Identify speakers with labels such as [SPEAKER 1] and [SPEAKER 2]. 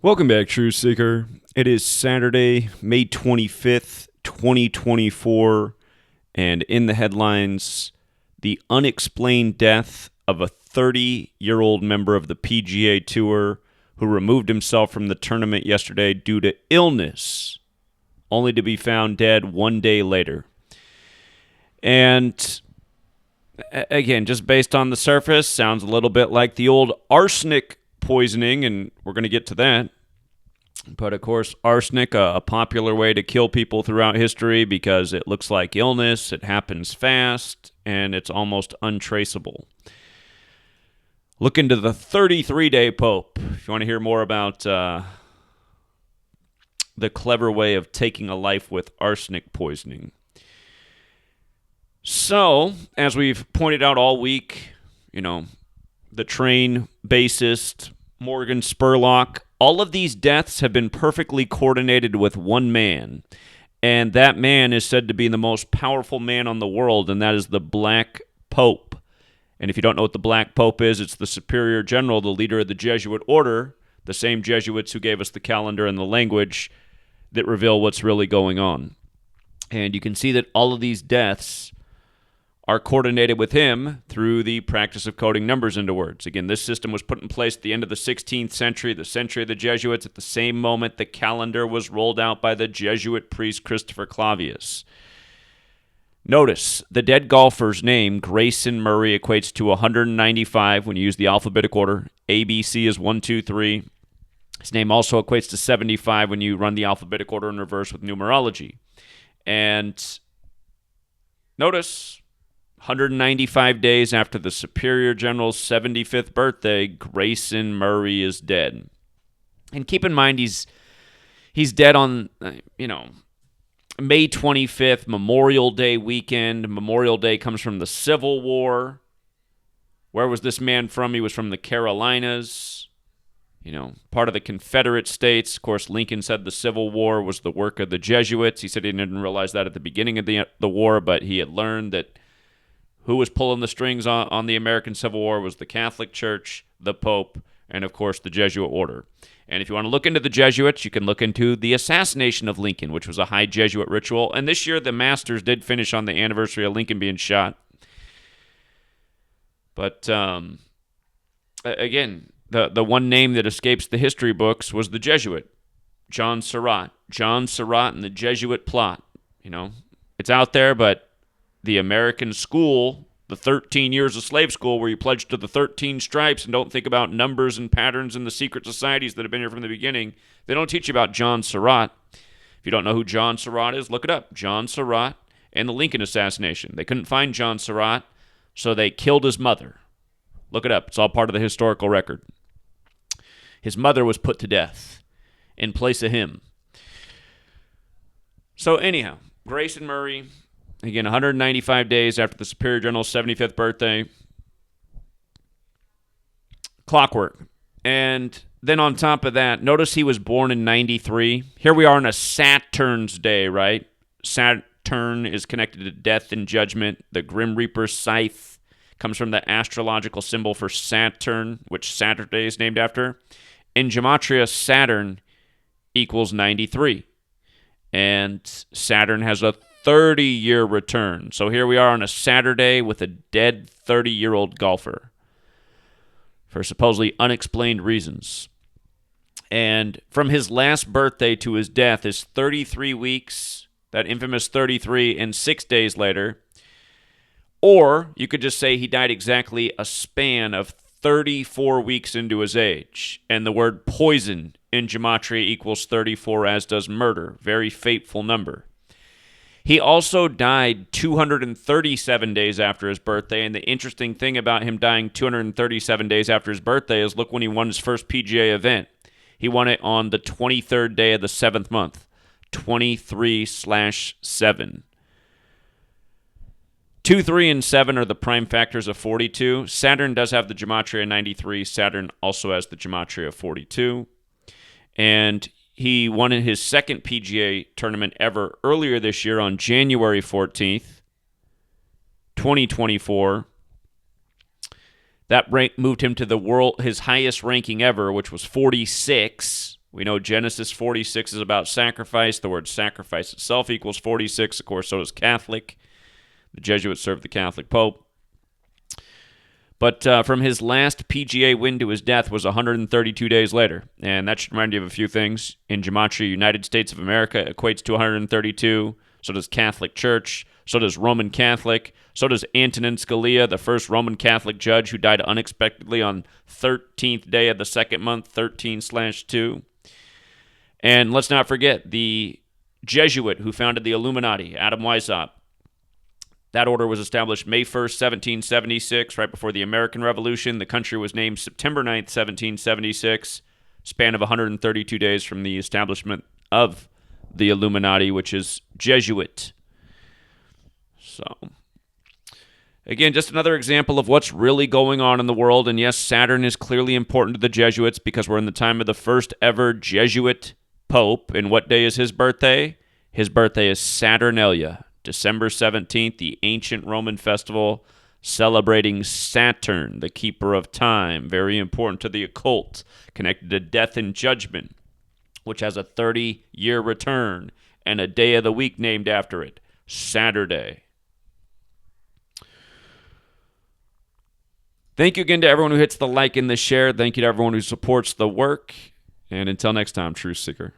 [SPEAKER 1] Welcome back, Truth Seeker. It is Saturday, May 25th, 2024, and in the headlines, the unexplained death of a 30-year-old member of the PGA Tour who removed himself from the tournament yesterday due to illness, only to be found dead one day later. And again, just based on the surface, sounds a little bit like the old arsenic poisoning, and we're going to get to that. But of course, arsenic, a popular way to kill people throughout history because it looks like illness, it happens fast, and it's almost untraceable. Look into the 33-day Pope if you want to hear more about the clever way of taking a life with arsenic poisoning. So, as we've pointed out all week, the train bassist, Morgan Spurlock, all of these deaths have been perfectly coordinated with one man, and that man is said to be the most powerful man on the world, and that is the Black Pope. And if you don't know what the Black Pope is, it's the Superior General, the leader of the Jesuit order, the same Jesuits who gave us the calendar and the language that reveal what's really going on. And you can see that all of these deaths are coordinated with him through the practice of coding numbers into words. Again, this system was put in place at the end of the 16th century, the century of the Jesuits. At the same moment, the calendar was rolled out by the Jesuit priest Christopher Clavius. Notice, the dead golfer's name, Grayson Murray, equates to 195 when you use the alphabetic order. ABC is 1, 2, 3. His name also equates to 75 when you run the alphabetic order in reverse with numerology. And notice, 195 days after the Superior General's 75th birthday, Grayson Murray is dead. And keep in mind, he's dead on, May 25th, Memorial Day weekend. Memorial Day comes from the Civil War. Where was this man from? He was from the Carolinas, part of the Confederate States. Of course, Lincoln said the Civil War was the work of the Jesuits. He said he didn't realize that at the beginning of the war, but he had learned that who was pulling the strings on the American Civil War was the Catholic Church, the Pope, and of course the Jesuit order. And if you want to look into the Jesuits, you can look into the assassination of Lincoln, which was a high Jesuit ritual. And this year the Masters did finish on the anniversary of Lincoln being shot. But again, the one name that escapes the history books was the Jesuit, John Surratt. John Surratt and the Jesuit plot. It's out there, but the American school, the 13 years of slave school where you pledge to the 13 stripes and don't think about numbers and patterns and the secret societies that have been here from the beginning, they don't teach you about John Surratt. If you don't know who John Surratt is, look it up. John Surratt and the Lincoln assassination. They couldn't find John Surratt, so they killed his mother. Look it up. It's all part of the historical record. His mother was put to death in place of him. So anyhow, Grayson Murray, again, 195 days after the Superior General's 75th birthday. Clockwork. And then on top of that, notice he was born in 93. Here we are on a Saturn's day, right? Saturn is connected to death and judgment. The Grim Reaper's scythe comes from the astrological symbol for Saturn, which Saturday is named after. In Gematria, Saturn equals 93. And Saturn has a 30-year return. So here we are on a Saturday with a dead 30-year-old golfer for supposedly unexplained reasons. And from his last birthday to his death is 33 weeks, that infamous 33, and 6 days later. Or you could just say he died exactly a span of 34 weeks into his age. And the word poison in Gematria equals 34, as does murder. Very fateful number. He also died 237 days after his birthday, and the interesting thing about him dying 237 days after his birthday is look when he won his first PGA event. He won it on the 23rd day of the 7th month, 23/7. 2, 3, and 7 are the prime factors of 42. Saturn does have the Gematria 93. Saturn also has the Gematria 42. And he won in his second PGA tournament ever earlier this year on January 14th, 2024. That moved him to his highest ranking ever, which was 46. We know Genesis 46 is about sacrifice. The word sacrifice itself equals 46. Of course, so does Catholic. The Jesuits served the Catholic Pope. But from his last PGA win to his death was 132 days later. And that should remind you of a few things. In Gematria, United States of America equates to 132. So does Catholic Church. So does Roman Catholic. So does Antonin Scalia, the first Roman Catholic judge who died unexpectedly on 13th day of the second month, 13/2. And let's not forget the Jesuit who founded the Illuminati, Adam Weishaupt. That order was established May 1st, 1776, right before the American Revolution. The country was named September 9th, 1776, span of 132 days from the establishment of the Illuminati, which is Jesuit. So, again, just another example of what's really going on in the world. And yes, Saturn is clearly important to the Jesuits because we're in the time of the first ever Jesuit Pope. And what day is his birthday? His birthday is Saturnalia. December 17th, the ancient Roman festival celebrating Saturn, the keeper of time, very important to the occult, connected to death and judgment, which has a 30-year return and a day of the week named after it, Saturday. Thank you again to everyone who hits the like and the share. Thank you to everyone who supports the work. And until next time, Truth Seeker.